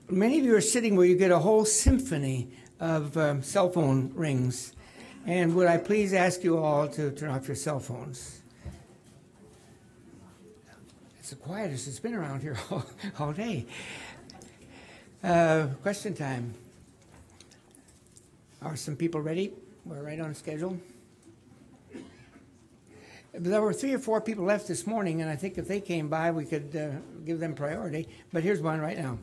Many of you are sitting where you get a whole symphony of cell phone rings. And would I please ask you all to turn off your cell phones? It's the quietest it's been around here all day. Question time. Are some people ready? We're right on schedule. There were 3 or 4 people left this morning, and I think if they came by, we could give them priority. But here's one right now.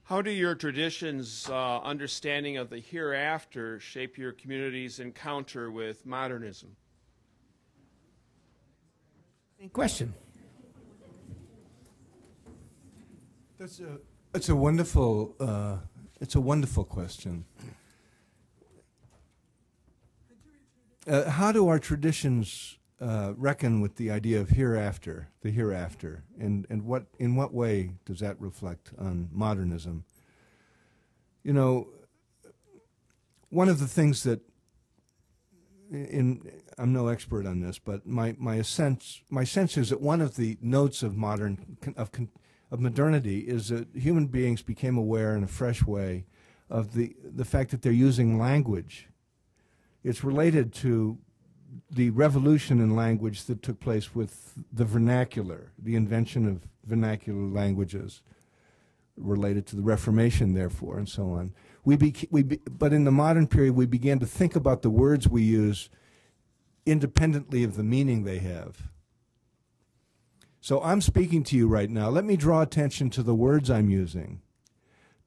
How do your traditions' understanding of the hereafter shape your community's encounter with modernism? Any question? It's a wonderful question. How do our traditions reckon with the idea of hereafter, the hereafter, and in what way does that reflect on modernism? You know, one of the things that I'm no expert on this, but my sense is that one of the notes of modernity is that human beings became aware in a fresh way of the fact that they're using language. It's related to the revolution in language that took place with the vernacular, the invention of vernacular languages, related to the Reformation, therefore, and so on. But in the modern period, we began to think about the words we use independently of the meaning they have. So I'm speaking to you right now. Let me draw attention to the words I'm using.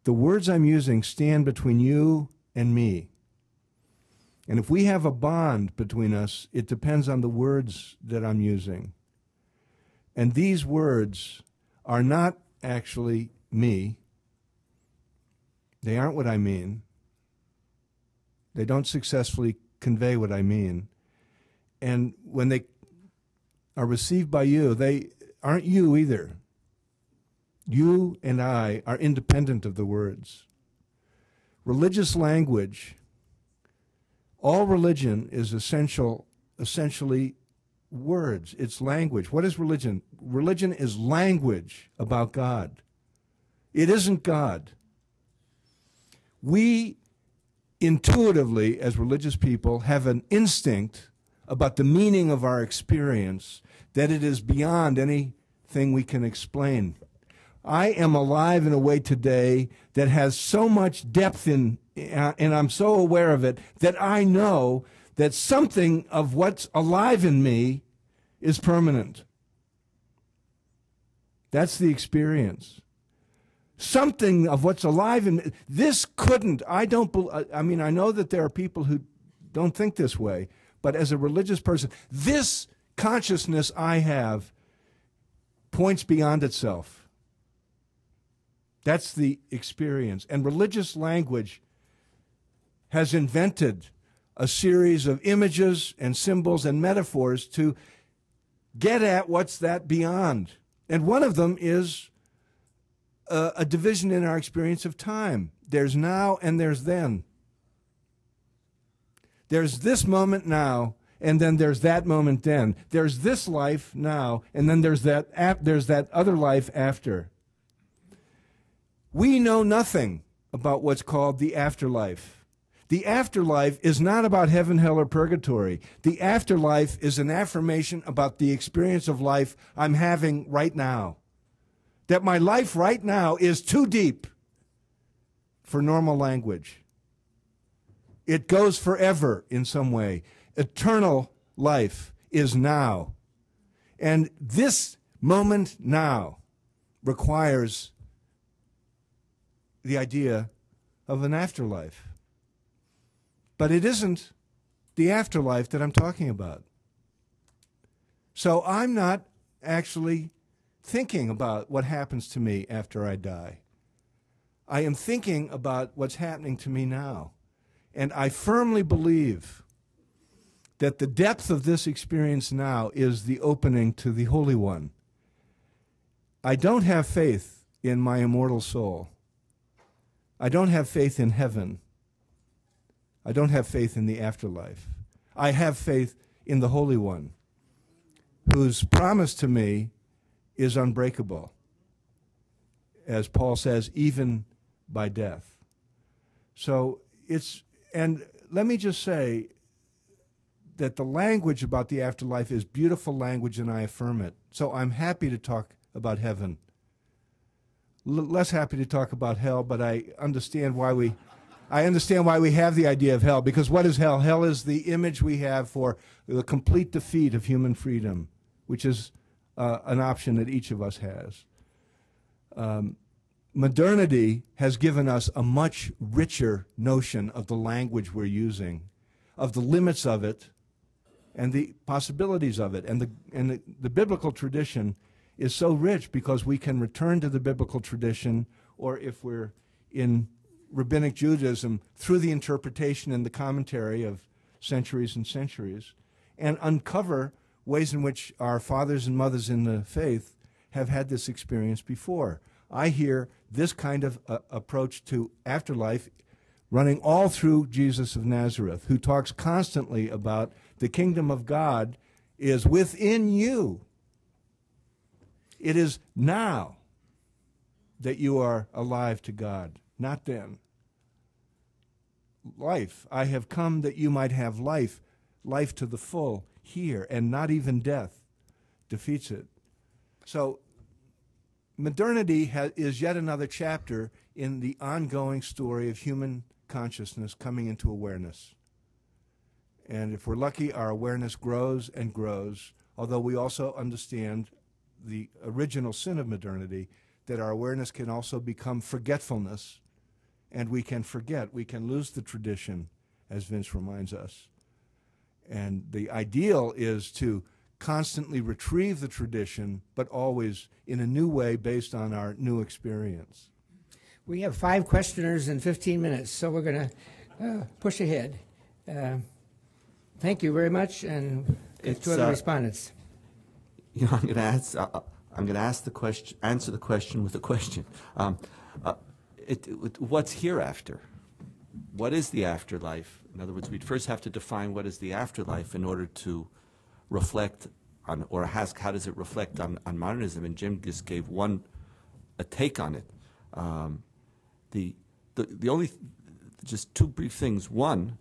The words I'm using stand between you and me. And if we have a bond between us, it depends on the words that I'm using. And these words are not actually me. They aren't what I mean. They don't successfully convey what I mean. And when they are received by you, they aren't you either. You and I are independent of the words. Religious language, all religion is essentially words. It's language. What is religion? Religion is language about God. It isn't God. We intuitively, as religious people, have an instinct about the meaning of our experience that it is beyond anything we can explain. I am alive in a way today that has so much depth and I'm so aware of it that I know that something of what's alive in me is permanent. That's the experience. Something of what's alive in me. This couldn't, I know that there are people who don't think this way, but as a religious person, this consciousness I have points beyond itself. That's the experience. And religious language has invented a series of images and symbols and metaphors to get at what's that beyond. And one of them is a division in our experience of time. There's now and there's then. There's this moment now, and then there's that moment then. There's this life now, and then there's that other life after. We know nothing about what's called the afterlife. The afterlife is not about heaven, hell, or purgatory. The afterlife is an affirmation about the experience of life I'm having right now. That my life right now is too deep for normal language. It goes forever in some way. Eternal life is now. And this moment now requires the idea of an afterlife. But it isn't the afterlife that I'm talking about. So I'm not actually thinking about what happens to me after I die. I am thinking about what's happening to me now. And I firmly believe that the depth of this experience now is the opening to the Holy One. I don't have faith in my immortal soul. I don't have faith in heaven. I don't have faith in the afterlife. I have faith in the Holy One, whose promise to me is unbreakable, as Paul says, even by death. So and let me just say that the language about the afterlife is beautiful language, and I affirm it. So I'm happy to talk about heaven. Less happy to talk about hell, but I understand why we have the idea of hell, because what is hell? Hell is the image we have for the complete defeat of human freedom, which is an option that each of us has. Modernity has given us a much richer notion of the language we're using, of the limits of it, and the possibilities of it. And the biblical tradition is so rich because we can return to the biblical tradition, or if we're in rabbinic Judaism, through the interpretation and the commentary of centuries and centuries, and uncover ways in which our fathers and mothers in the faith have had this experience before. I hear this kind of approach to afterlife running all through Jesus of Nazareth, who talks constantly about the kingdom of God is within you. It is now that you are alive to God, not then. Life. I have come that you might have life, life to the full here, and not even death defeats it. So modernity is yet another chapter in the ongoing story of human consciousness coming into awareness. And if we're lucky, our awareness grows and grows, although we also understand the original sin of modernity, that our awareness can also become forgetfulness, and we can forget. We can lose the tradition, as Vince reminds us. And the ideal is to constantly retrieve the tradition, but always in a new way based on our new experience. We have 5 questioners in 15 minutes, so we're going to push ahead. Thank you very much, and to other respondents. You know, I'm going to ask the question, answer the question with a question. What's hereafter? What is the afterlife? In other words, we'd first have to define what is the afterlife in order to reflect on, or ask how does it reflect on modernism, and Jim just gave a take on it. The only, just 2 brief things. One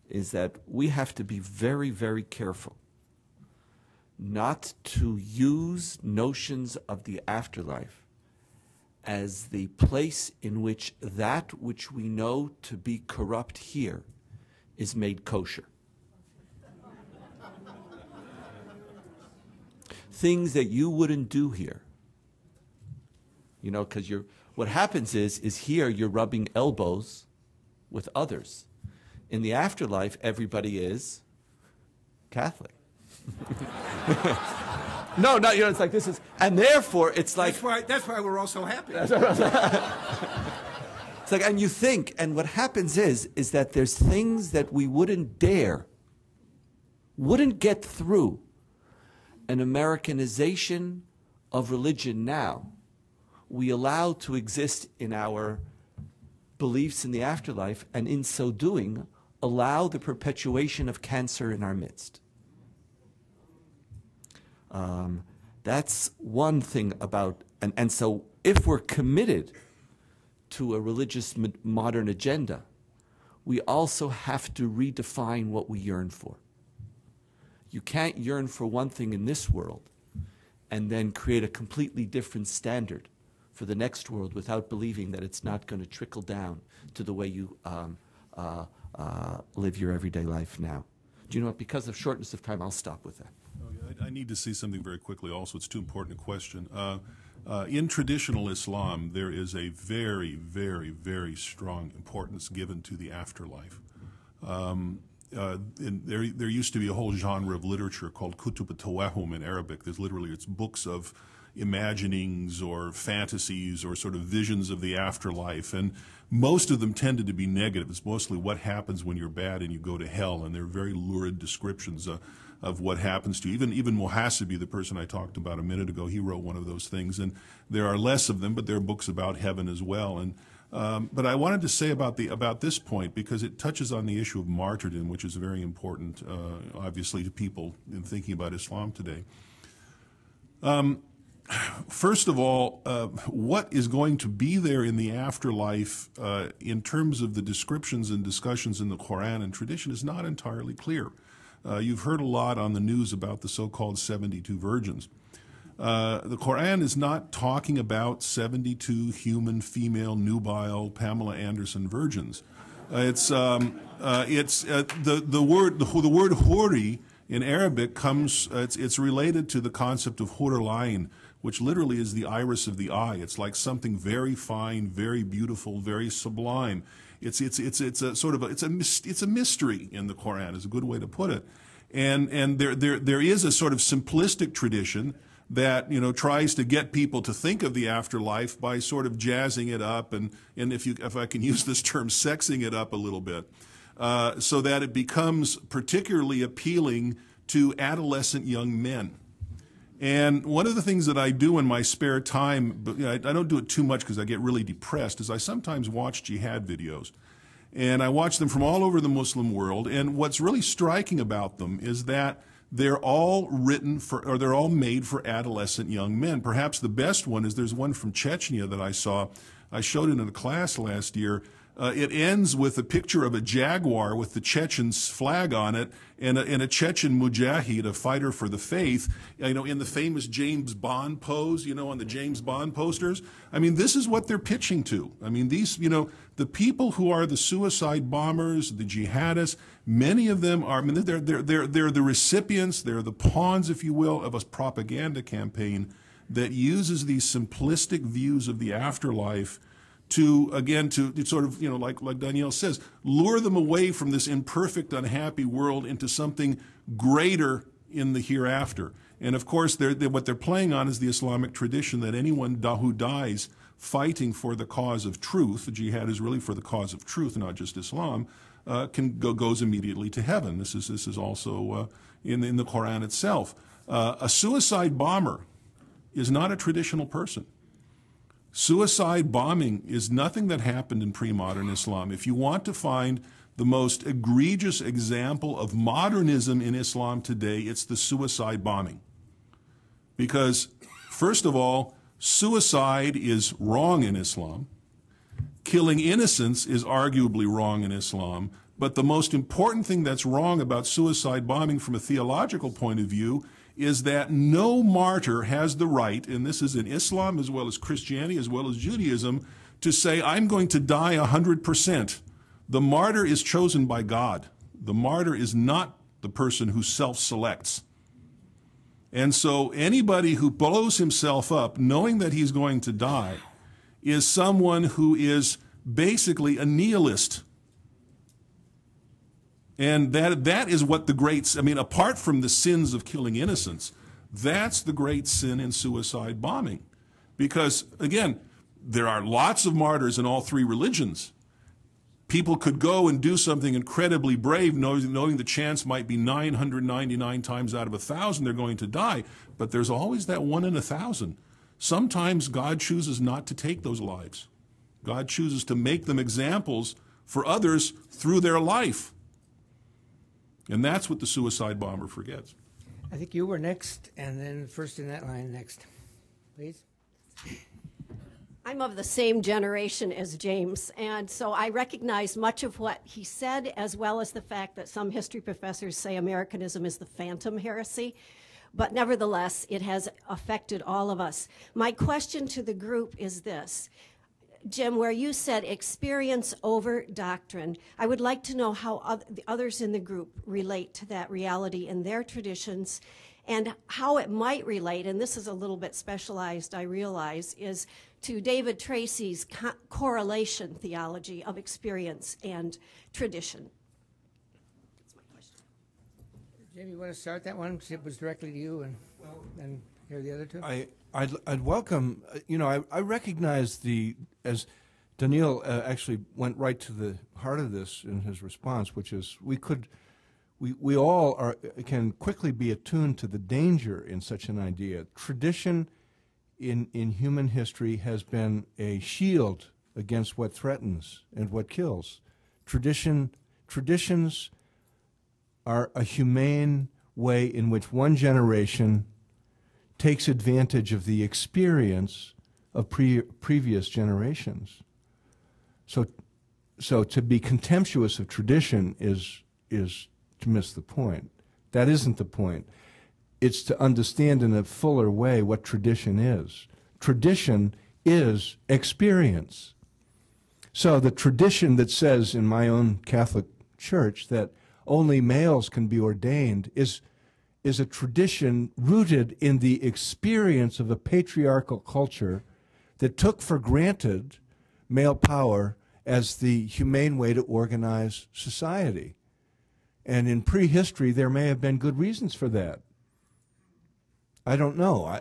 is that we have to be very, very careful not to use notions of the afterlife as the place in which that which we know to be corrupt here is made kosher. Things that you wouldn't do here. You know, because what happens is here you're rubbing elbows with others. In the afterlife, everybody is Catholic. No, you know, it's like this is, and therefore it's like. That's why we're all so happy. It's like, and you think, and what happens is that there's things that we wouldn't get through an Americanization of religion now. We allow to exist in our beliefs in the afterlife, and in so doing, allow the perpetuation of cancer in our midst. That's one thing about, and so if we're committed to a religious modern agenda, we also have to redefine what we yearn for. You can't yearn for one thing in this world and then create a completely different standard for the next world without believing that it's not going to trickle down to the way you live your everyday life now. Do you know what? Because of shortness of time, I'll stop with that. I need to say something very quickly also. It's too important a question. In traditional Islam, there is a very, very, very strong importance given to the afterlife. There used to be a whole genre of literature called kutub at-tawahum in Arabic. It's books of imaginings or fantasies or sort of visions of the afterlife, and most of them tended to be negative. It's mostly what happens when you're bad and you go to hell, and they're very lurid descriptions of what happens to you. Even Muhasibi, the person I talked about a minute ago, he wrote one of those things, and there are less of them, but there are books about heaven as well. And but I wanted to say about this point, because it touches on the issue of martyrdom, which is very important, obviously, to people in thinking about Islam today. first of all, what is going to be there in the afterlife in terms of the descriptions and discussions in the Quran and tradition is not entirely clear. You've heard a lot on the news about the so-called 72 virgins. The Quran is not talking about 72 human, female, nubile, Pamela Anderson virgins. The word huri in Arabic comes. It's related to the concept of hur al-ain, which literally is the iris of the eye. It's like something very fine, very beautiful, very sublime. It's a mystery in the Quran, is a good way to put it. And there is a sort of simplistic tradition that, you know, tries to get people to think of the afterlife by sort of jazzing it up and if I can use this term, sexing it up a little bit, so that it becomes particularly appealing to adolescent young men. And one of the things that I do in my spare time, but you know, I don't do it too much because I get really depressed, is I sometimes watch jihad videos. And I watch them from all over the Muslim world. And what's really striking about them is that they're all they're all made for adolescent young men. Perhaps the best one is there's one from Chechnya that I saw. I showed it in a class last year. It ends with a picture of a jaguar with the Chechen's flag on it and a Chechen mujahid, a fighter for the faith, you know, in the famous James Bond pose, you know, on the James Bond posters. I mean, this is what they're pitching to. I mean, these, you know, the people who are the suicide bombers, the jihadists, many of them are, I mean, they're the recipients, they're the pawns, if you will, of a propaganda campaign that uses these simplistic views of the afterlife to sort of, you know, like Donniel says, lure them away from this imperfect, unhappy world into something greater in the hereafter. And of course, what they're playing on is the Islamic tradition that anyone who dies fighting for the cause of truth, the jihad is really for the cause of truth, not just Islam, goes immediately to heaven. This is also in the Quran itself. A suicide bomber is not a traditional person. Suicide bombing is nothing that happened in pre-modern Islam. If you want to find the most egregious example of modernism in Islam today, it's the suicide bombing. Because, first of all, suicide is wrong in Islam. Killing innocents is arguably wrong in Islam. But the most important thing that's wrong about suicide bombing from a theological point of view is that no martyr has the right, and this is in Islam as well as Christianity as well as Judaism, to say, I'm going to die 100%. The martyr is chosen by God. The martyr is not the person who self-selects. And so anybody who blows himself up knowing that he's going to die is someone who is basically a nihilist. And that is what the great, I mean, apart from the sins of killing innocents, that's the great sin in suicide bombing. Because, again, there are lots of martyrs in all three religions. People could go and do something incredibly brave, knowing the chance might be 999 times out of 1,000 they're going to die. But there's always that 1 in 1,000. Sometimes God chooses not to take those lives. God chooses to make them examples for others through their life. And that's what the suicide bomber forgets. I think you were next, and then first in that line next. Please. I'm of the same generation as James, and so I recognize much of what he said, as well as the fact that some history professors say Americanism is the phantom heresy. But nevertheless, it has affected all of us. My question to the group is this. Jim, where you said experience over doctrine, I would like to know how the others in the group relate to that reality in their traditions, and how it might relate, and this is a little bit specialized, I realize, is to David Tracy's correlation theology of experience and tradition. That's my question. Jim, you want to start that one? It was directly to you, and hear the other two? I'd welcome, you know, I recognize as Donniel actually went right to the heart of this in his response, which is we all can quickly be attuned to the danger in such an idea. Tradition in human history has been a shield against what threatens and what kills. Traditions are a humane way in which one generation takes advantage of the experience of previous generations. So to be contemptuous of tradition is to miss the point. That isn't the point. It's to understand in a fuller way what tradition is. Tradition is experience. So the tradition that says in my own Catholic church that only males can be ordained is a tradition rooted in the experience of a patriarchal culture that took for granted male power as the humane way to organize society. And in prehistory, there may have been good reasons for that. I don't know.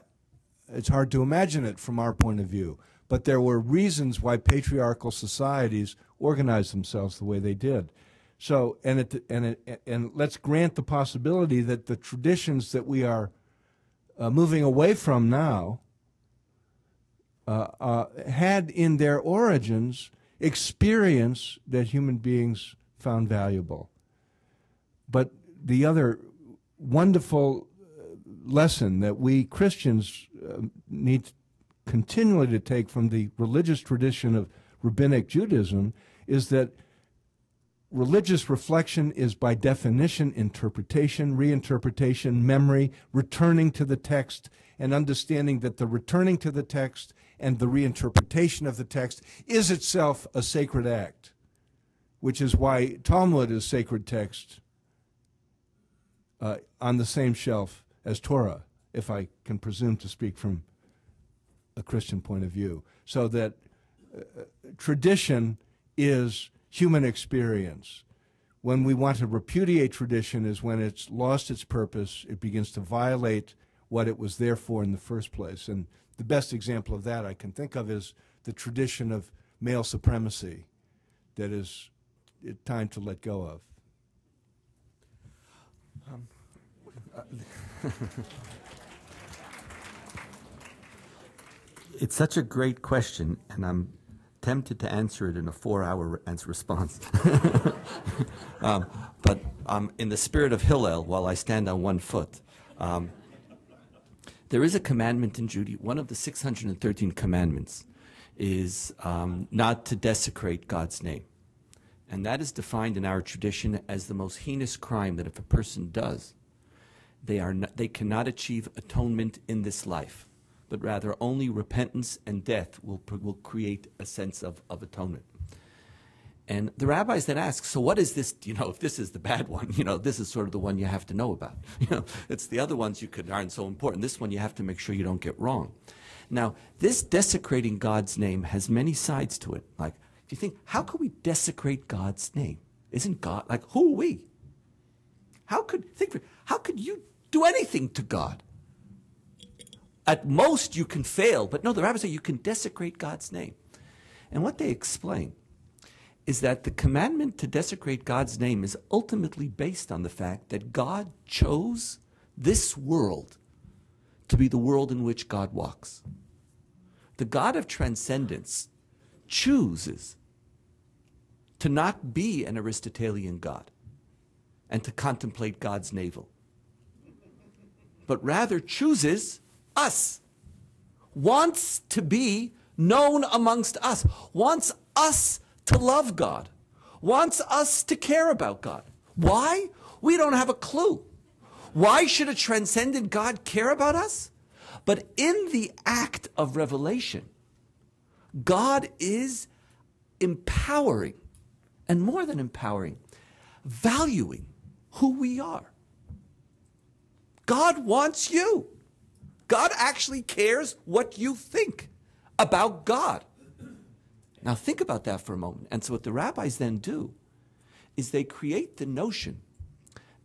It's hard to imagine it from our point of view. But there were reasons why patriarchal societies organized themselves the way they did. So, and let's grant the possibility that the traditions that we are moving away from now had in their origins experience that human beings found valuable. But the other wonderful lesson that we Christians need continually to take from the religious tradition of rabbinic Judaism is that religious reflection is by definition interpretation, reinterpretation, memory, returning to the text, and understanding that the returning to the text and the reinterpretation of the text is itself a sacred act, which is why Talmud is sacred text on the same shelf as Torah, if I can presume to speak from a Christian point of view. So that tradition is human experience. When we want to repudiate tradition is when it's lost its purpose, it begins to violate what it was there for in the first place. And the best example of that I can think of is the tradition of male supremacy that is time to let go of. It's such a great question, and I'm tempted to answer it in a 4-hour response. But in the spirit of Hillel, while I stand on one foot, there is a commandment in Judaism. One of the 613 commandments is not to desecrate God's name. And that is defined in our tradition as the most heinous crime that if a person does, they cannot achieve atonement in this life, but rather only repentance and death will create a sense of atonement. And the rabbis then ask, so what is this, if this is the bad one, this is sort of the one you have to know about. It's the other ones aren't so important. This one you have to make sure you don't get wrong. Now, this desecrating God's name has many sides to it. Like, do you think, how could we desecrate God's name? Isn't God, who are we? How could you do anything to God? At most, you can fail, but no, the rabbis say you can desecrate God's name. And what they explain is that the commandment to desecrate God's name is ultimately based on the fact that God chose this world to be the world in which God walks. The God of transcendence chooses to not be an Aristotelian God and to contemplate God's navel, but rather chooses us, wants to be known amongst us, wants us to love God, wants us to care about God. Why? We don't have a clue. Why should a transcendent God care about us? But in the act of revelation, God is empowering, and more than empowering, valuing who we are. God wants you. God actually cares what you think about God. Now think about that for a moment. And so what the rabbis then do is they create the notion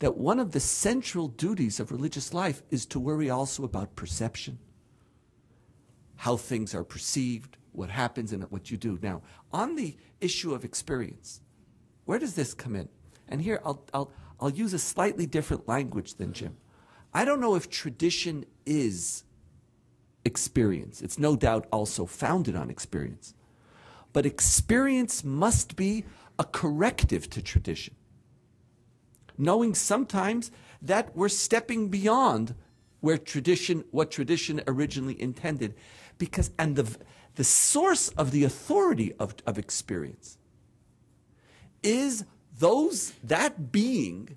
that one of the central duties of religious life is to worry also about perception, how things are perceived, what happens and what you do. Now, on the issue of experience, where does this come in? And here I'll use a slightly different language than Jim. I don't know if tradition is experience. It's no doubt also founded on experience. But experience must be a corrective to tradition, knowing sometimes that we're stepping beyond what tradition originally intended, because, and the source of the authority of experience is that being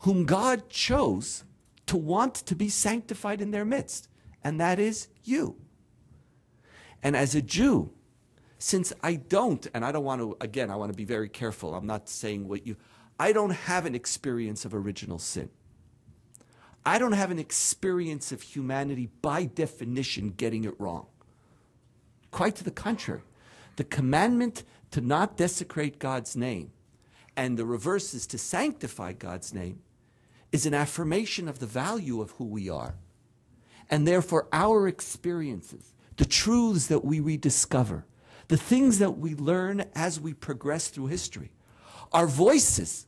whom God chose to want to be sanctified in their midst, and that is you. And as a Jew, since I don't, and I don't want to, again, I want to be very careful, I'm not saying I don't have an experience of original sin. I don't have an experience of humanity by definition getting it wrong. Quite to the contrary. The commandment to not desecrate God's name and the reverse is to sanctify God's name is an affirmation of the value of who we are. And therefore our experiences, the truths that we rediscover, the things that we learn as we progress through history, are voices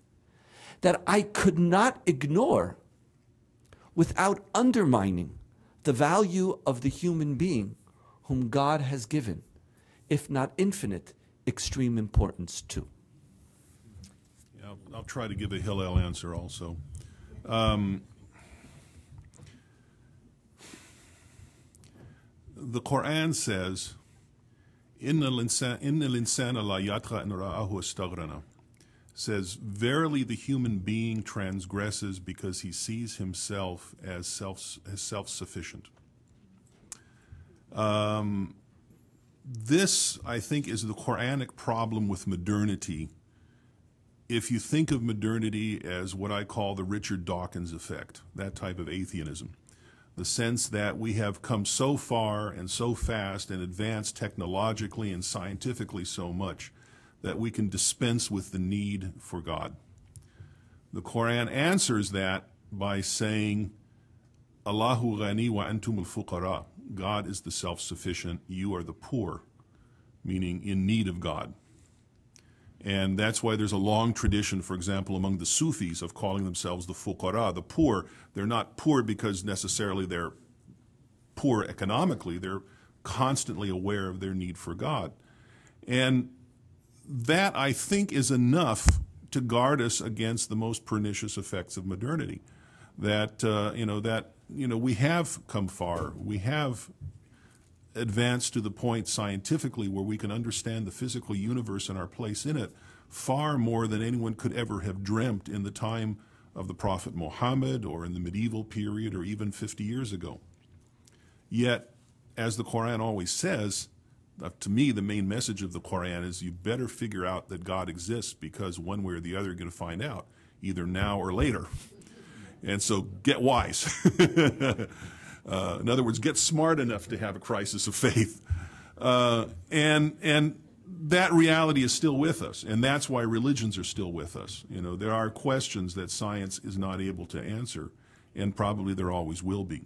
that I could not ignore without undermining the value of the human being whom God has given, if not infinite, extreme importance to. Yeah, I'll try to give a Hillel answer also. The Quran says, "Inna al-insana la yatra in ra'ahu istaghrana," says, "Verily the human being transgresses because he sees himself as self-sufficient." This, I think, is the Quranic problem with modernity. If you think of modernity as what I call the Richard Dawkins effect, that type of atheism, the sense that we have come so far and so fast and advanced technologically and scientifically so much that we can dispense with the need for God. The Quran answers that by saying, "Allahu ghani wa antum al-fuqara." God is the self-sufficient, you are the poor, meaning in need of God. And that's why there's a long tradition, for example, among the Sufis of calling themselves the fuqara, the poor. They're not poor because necessarily they're poor economically. They're constantly aware of their need for God. And that, I think, is enough to guard us against the most pernicious effects of modernity. That, we have come far. We have advanced to the point scientifically where we can understand the physical universe and our place in it far more than anyone could ever have dreamt in the time of the Prophet Muhammad or in the medieval period or even 50 years ago. Yet, as the Quran always says, to me the main message of the Quran is you better figure out that God exists, because one way or the other you're going to find out, either now or later. And so get wise. In other words, get smart enough to have a crisis of faith. And that reality is still with us, and that's why religions are still with us. There are questions that science is not able to answer, and probably there always will be.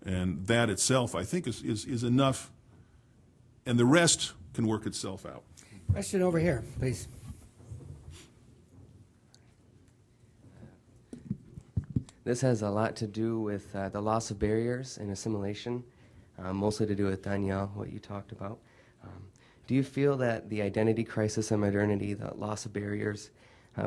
And that itself, I think, is enough, and the rest can work itself out. Question over here, please. This has a lot to do with the loss of barriers and assimilation, mostly to do with Donniel, what you talked about. Do you feel that the identity crisis and modernity, the loss of barriers,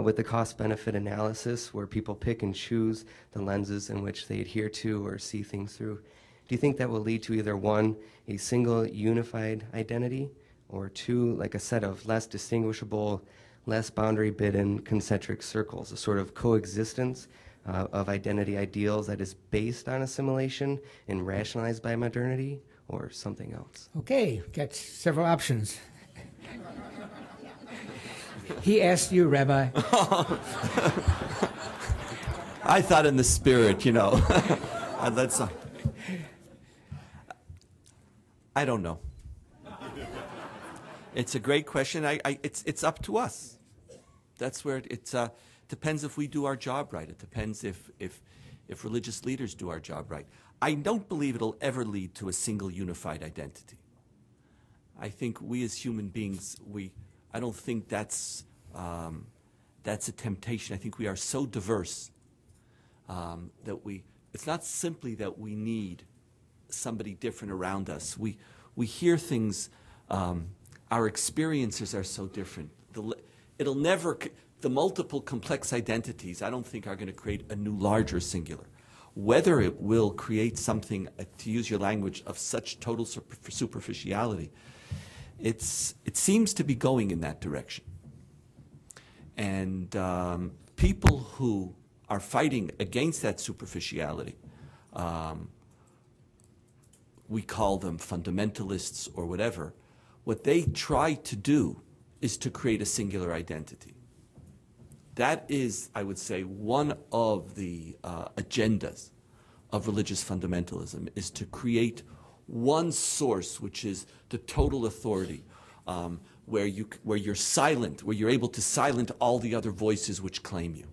with the cost-benefit analysis where people pick and choose the lenses in which they adhere to or see things through, do you think that will lead to either one, a single unified identity, or two, like a set of less distinguishable, less boundary-bidden concentric circles, a sort of coexistence of identity ideals that is based on assimilation and rationalized by modernity, or something else? Okay, got several options. He asked you, Rabbi. I thought in the spirit, I don't know. It's a great question. It's up to us. That's where it depends if we do our job right. It depends if religious leaders do our job right. I don't believe it'll ever lead to a single unified identity. I think we as human beings, I don't think that's a temptation. I think we are so diverse that it's not simply that we need somebody different around us. We hear things, our experiences are so different. The multiple complex identities, I don't think, are going to create a new, larger singular. whether it will create something, to use your language, of such total superficiality, it seems to be going in that direction. And people who are fighting against that superficiality, we call them fundamentalists or whatever, what they try to do is to create a singular identity. That is, I would say, one of the agendas of religious fundamentalism, is to create one source, which is the total authority, where you're silent, where you're able to silence all the other voices which claim you.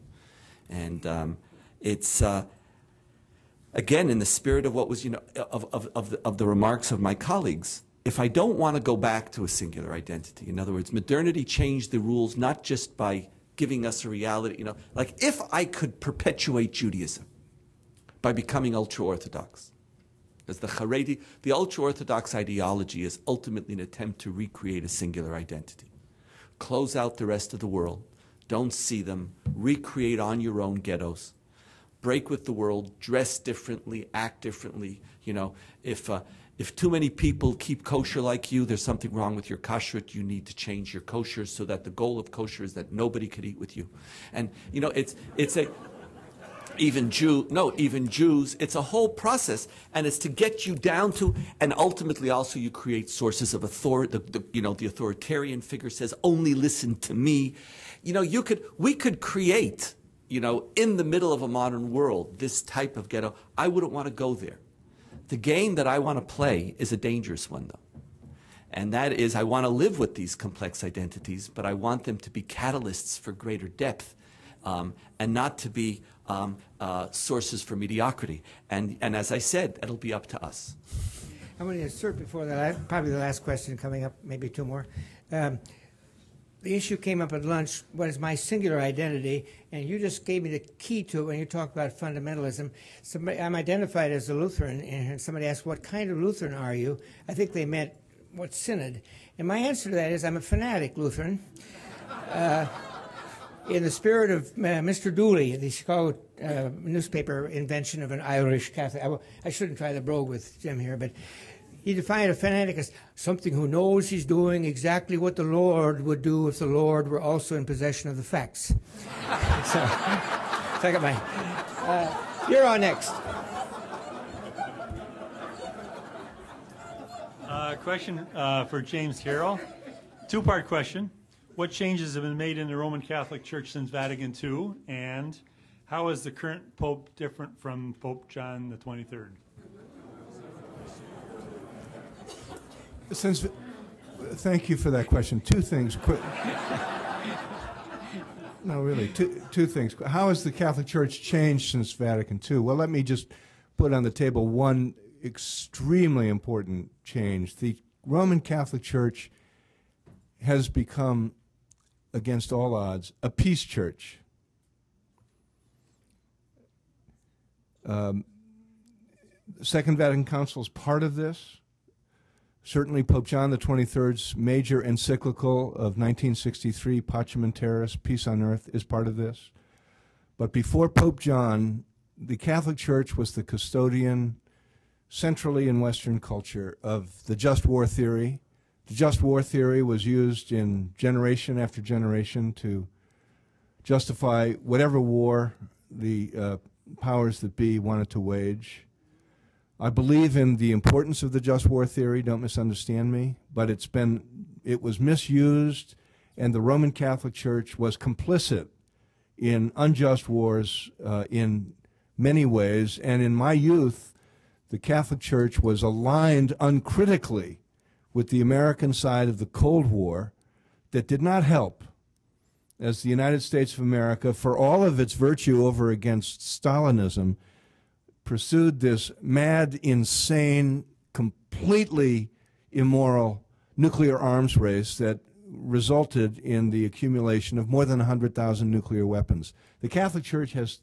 And it's again in the spirit of what was, of the remarks of my colleagues. If I don't want to go back to a singular identity, in other words, modernity changed the rules not just by giving us a reality, like if I could perpetuate Judaism by becoming ultra-Orthodox, as the Haredi, the ultra-Orthodox ideology is ultimately an attempt to recreate a singular identity. Close out the rest of the world, don't see them, recreate on your own ghettos, break with the world, dress differently, act differently. If too many people keep kosher like you, there's something wrong with your kashrut. You need to change your kosher so that the goal of kosher is that nobody could eat with you. And even Jews, it's a whole process, and it's to get you down to, and ultimately also you create sources of authority. The authoritarian figure says, only listen to me. We could create, in the middle of a modern world, this type of ghetto. I wouldn't want to go there. The game that I want to play is a dangerous one, though. And that is, I want to live with these complex identities, but I want them to be catalysts for greater depth, and not to be sources for mediocrity. And as I said, it'll be up to us. I'm going to insert before that, probably the last question coming up, maybe two more. The issue came up at lunch, what is my singular identity? And you just gave me the key to it when you talked about fundamentalism. I'm identified as a Lutheran, and somebody asked, what kind of Lutheran are you? I think they meant, what synod? And my answer to that is, I'm a fanatic Lutheran. In the spirit of Mr. Dooley, the Chicago newspaper invention of an Irish Catholic. I shouldn't try the brogue with Jim here, but he defined a fanatic as something who knows he's doing exactly what the Lord would do if the Lord were also in possession of the facts. So I got mine. You're on next. Question for James Carroll. Two-part question. What changes have been made in the Roman Catholic Church since Vatican II? And how is the current Pope different from Pope John the 23rd? Thank you for that question. Two things. No, really, two things. How has the Catholic Church changed since Vatican II? Well, let me just put on the table one extremely important change. The Roman Catholic Church has become, against all odds, a peace church. Second Vatican Council is part of this. Certainly Pope John the 23rd's major encyclical of 1963, Pacem in Terris, Peace on Earth, is part of this. But before Pope John, the Catholic Church was the custodian, centrally in Western culture, of the just war theory. The just war theory was used in generation after generation to justify whatever war the powers that be wanted to wage. I believe in the importance of the just war theory, don't misunderstand me, but it was misused, and the Roman Catholic Church was complicit in unjust wars in many ways. And in my youth, the Catholic Church was aligned uncritically with the American side of the Cold War that did not help, as the United States of America, for all of its virtue over against Stalinism, pursued this mad, insane, completely immoral nuclear arms race that resulted in the accumulation of more than 100,000 nuclear weapons. The Catholic Church has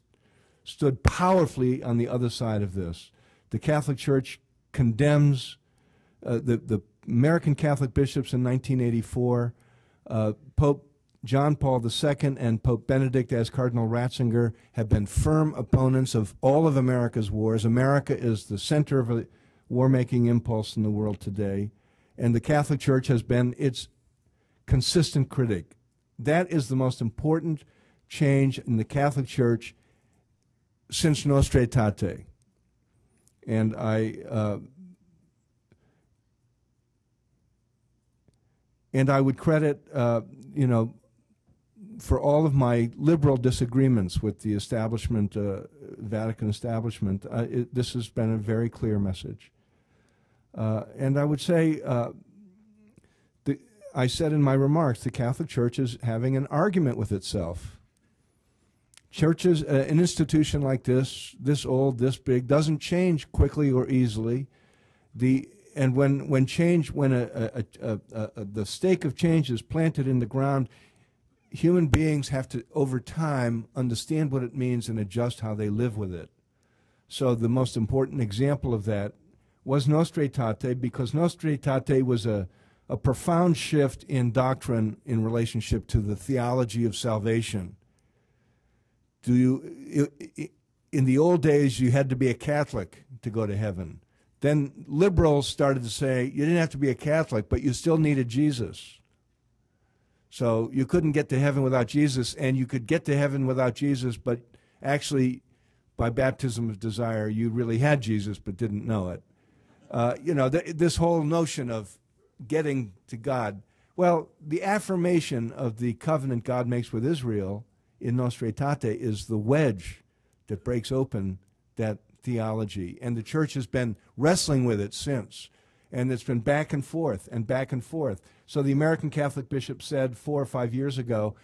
stood powerfully on the other side of this. The Catholic Church condemns the American Catholic bishops in 1984. Pope John Paul II and Pope Benedict, as Cardinal Ratzinger, have been firm opponents of all of America's wars. America is the center of a war-making impulse in the world today, and the Catholic Church has been its consistent critic. That is the most important change in the Catholic Church since Nostra Aetate. And I would credit, for all of my liberal disagreements with the establishment, Vatican establishment, this has been a very clear message. And I would say, I said in my remarks, the Catholic Church is having an argument with itself. Churches, an institution like this old, this big, doesn't change quickly or easily. And when the stake of change is planted in the ground, human beings have to, over time, understand what it means and adjust how they live with it. So the most important example of that was Nostra Aetate, because Nostra Aetate was a profound shift in doctrine in relationship to the theology of salvation. In the old days, you had to be a Catholic to go to heaven. Then liberals started to say you didn't have to be a Catholic, but you still needed Jesus. So you couldn't get to heaven without Jesus, and you could get to heaven without Jesus, but actually, by baptism of desire, you really had Jesus but didn't know it. This whole notion of getting to God. Well, the affirmation of the covenant God makes with Israel in Nostra Aetate is the wedge that breaks open that theology. And the Church has been wrestling with it since. And it's been back and forth and back and forth. So the American Catholic bishop said 4 or 5 years ago,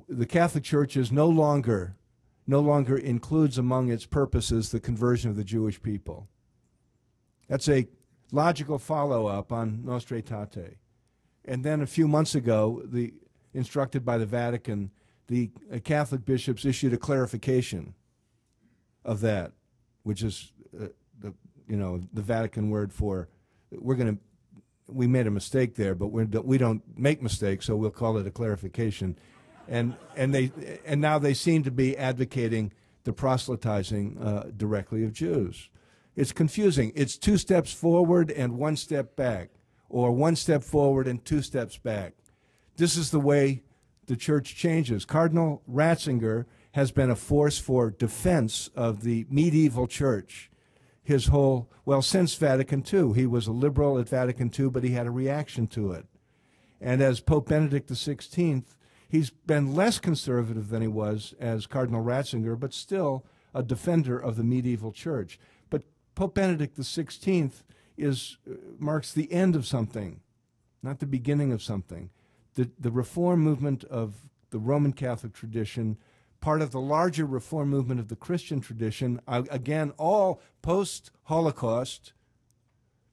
the Catholic Church is no longer includes among its purposes the conversion of the Jewish people. That's a logical follow-up on Nostra Aetate. And then a few months ago, instructed by the Vatican, the Catholic bishops issued a clarification of that, which is the Vatican word for we made a mistake there, but we don't make mistakes, so we'll call it a clarification. And now they seem to be advocating the proselytizing directly of Jews. It's confusing. It's 2 steps forward and 1 step back, or 1 step forward and 2 steps back. This is the way the Church changes. Cardinal Ratzinger has been a force for defense of the medieval Church. Since Vatican II. He was a liberal at Vatican II, but he had a reaction to it. And as Pope Benedict XVI, he's been less conservative than he was as Cardinal Ratzinger, but still a defender of the medieval Church. But Pope Benedict XVI marks the end of something, not the beginning of something. The reform movement of the Roman Catholic tradition, part of the larger reform movement of the Christian tradition, again, all post-Holocaust,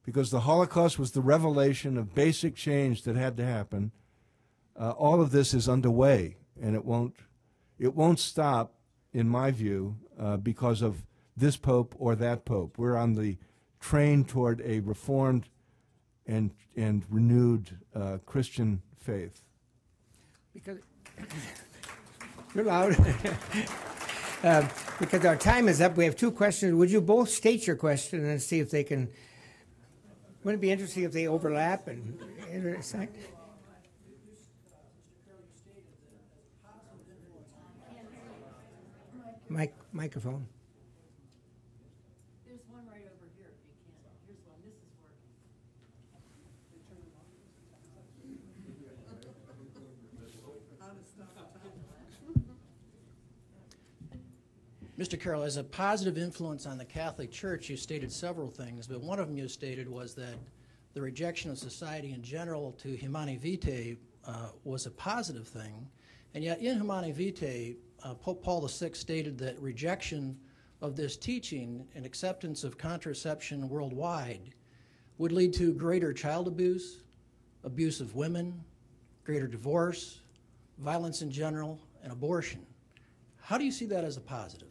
because the Holocaust was the revelation of basic change that had to happen. All of this is underway, and it won't stop, in my view, because of this pope or that pope. We're on the train toward a reformed and renewed Christian faith. Because you're loud. Because our time is up, we have 2 questions. Would you both state your question and see if they can? Wouldn't it be interesting if they overlap and intersect? Microphone. There's one right over here if you can. Here's one. This is working. Mr. Carroll, as a positive influence on the Catholic Church, you stated several things, but one of them you stated was that the rejection of society in general to Humanae Vitae was a positive thing, and yet in Humanae Vitae, Pope Paul VI stated that rejection of this teaching and acceptance of contraception worldwide would lead to greater child abuse, abuse of women, greater divorce, violence in general, and abortion. How do you see that as a positive?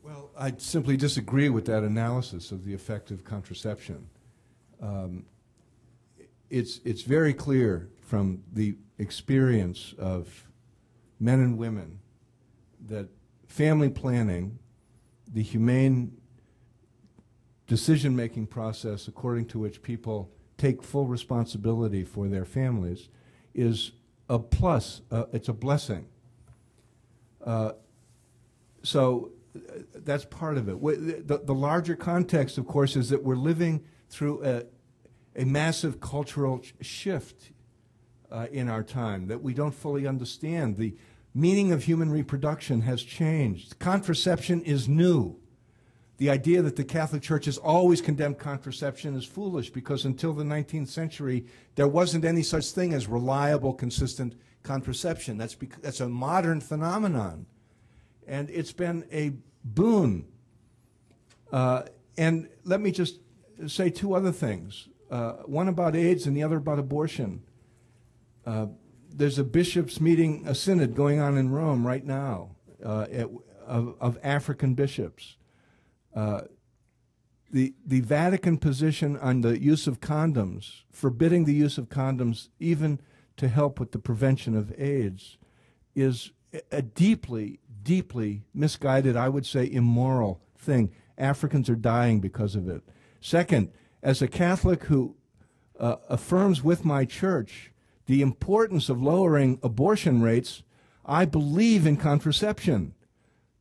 Well, I simply disagree with that analysis of the effect of contraception. It's very clear from the experience of men and women that family planning, the humane decision-making process according to which people take full responsibility for their families, is a plus. It's a blessing. So that's part of it. The larger context, of course, is that we're living through a massive cultural shift in our time that we don't fully understand. The meaning of human reproduction has changed. Contraception is new. The idea that the Catholic Church has always condemned contraception is foolish, because until the 19th century, there wasn't any such thing as reliable, consistent contraception. That's a modern phenomenon. And it's been a boon. And let me just say two other things. One about AIDS and the other about abortion. There's a bishops' meeting, a synod going on in Rome right now of African bishops. The Vatican position on the use of condoms, forbidding the use of condoms even to help with the prevention of AIDS, is a deeply, deeply misguided, I would say immoral thing. Africans are dying because of it. Second, as a Catholic who affirms with my church the importance of lowering abortion rates, I believe in contraception.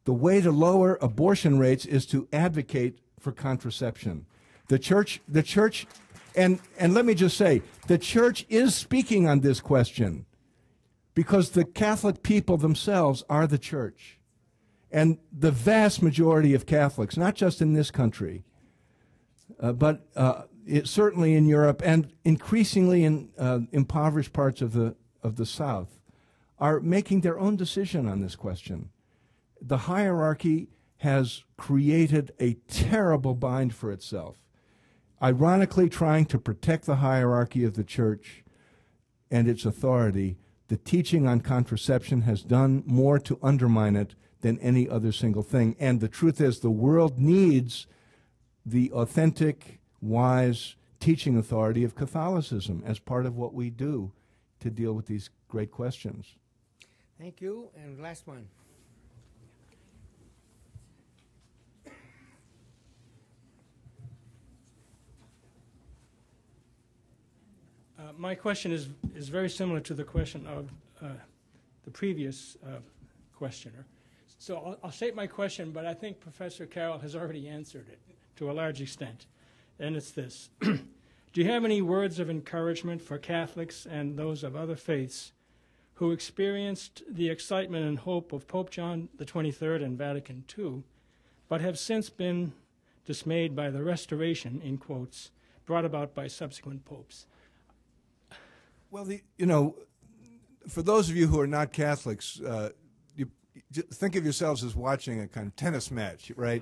The way to lower abortion rates is to advocate for contraception. The church, and let me just say, the church is speaking on this question because the Catholic people themselves are the church. And the vast majority of Catholics, not just in this country, but certainly in Europe and increasingly in impoverished parts of the South, are making their own decision on this question. The hierarchy has created a terrible bind for itself, ironically trying to protect the hierarchy of the church and its authority. The teaching on contraception has done more to undermine it than any other single thing. And the truth is, the world needs the authentic, wise teaching authority of Catholicism as part of what we do to deal with these great questions. Thank you. And last one. My question is very similar to the question of the previous questioner. So I'll state my question, but I think Professor Carroll has already answered it to a large extent. And it's this. Do you have any words of encouragement for Catholics and those of other faiths who experienced the excitement and hope of Pope John XXIII and Vatican II, but have since been dismayed by the restoration, in quotes, brought about by subsequent popes? Well, for those of you who are not Catholics, you think of yourselves as watching a kind of tennis match, right?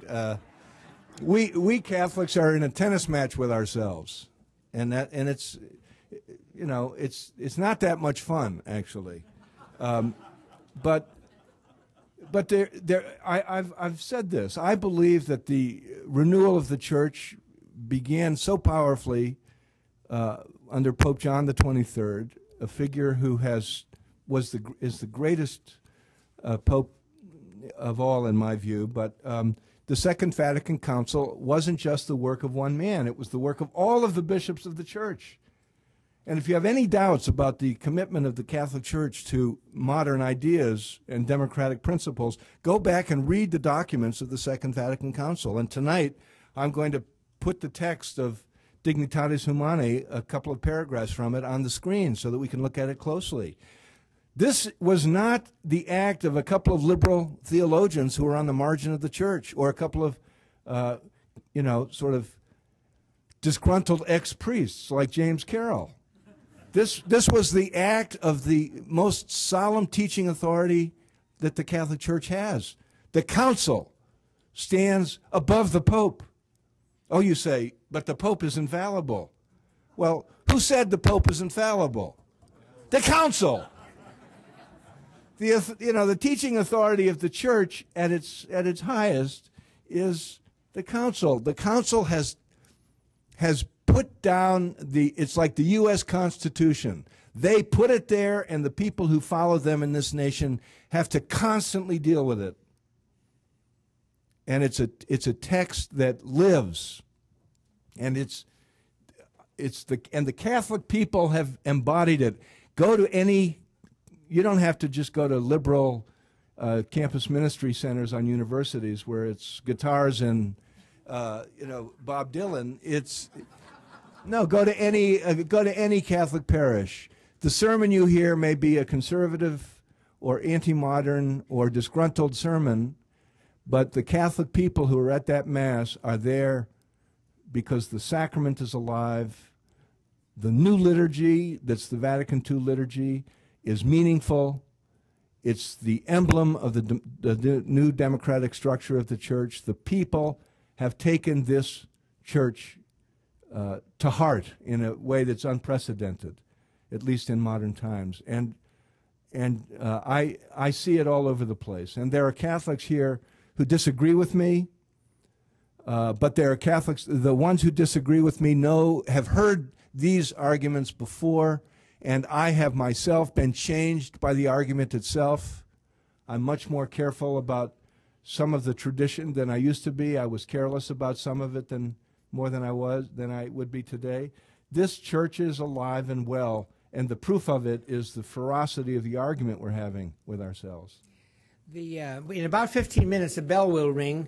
We Catholics are in a tennis match with ourselves, and it's it's not that much fun, actually. But I've said this. I believe that the renewal of the Church began so powerfully under Pope John XXIII, a figure who is the greatest pope of all in my view. But the Second Vatican Council wasn't just the work of one man; it was the work of all of the bishops of the Church. And if you have any doubts about the commitment of the Catholic Church to modern ideas and democratic principles, go back and read the documents of the Second Vatican Council. And tonight, I'm going to put the text of Dignitatis Humanae, a couple of paragraphs from it, on the screen so that we can look at it closely. This was not the act of a couple of liberal theologians who were on the margin of the church, or a couple of, sort of disgruntled ex-priests like James Carroll. This was the act of the most solemn teaching authority that the Catholic Church has. The Council stands above the Pope. Oh, you say, but the Pope is infallible. Well, who said the Pope is infallible? The Council. The teaching authority of the Church at its highest is the Council. The Council has put put down it's like the U.S. Constitution. They put it there, and the people who follow them in this nation have to constantly deal with it. And it's a text that lives, and the Catholic people have embodied it. Go to any, you don't have to just go to liberal campus ministry centers on universities where it's guitars and Bob Dylan. Go to any Catholic parish. The sermon you hear may be a conservative or anti-modern or disgruntled sermon, but the Catholic people who are at that Mass are there because the sacrament is alive. The new liturgy, that's the Vatican II liturgy, is meaningful. It's the emblem of the new democratic structure of the church. The people have taken this church to heart in a way that's unprecedented, at least in modern times. And I see it all over the place. And there are Catholics here who disagree with me, but there are Catholics, the ones who disagree with me have heard these arguments before, and I have myself been changed by the argument itself. I'm much more careful about some of the tradition than I used to be. I was careless about some of it more than I would be today. This church is alive and well, and the proof of it is the ferocity of the argument we're having with ourselves. In about 15 minutes, a bell will ring.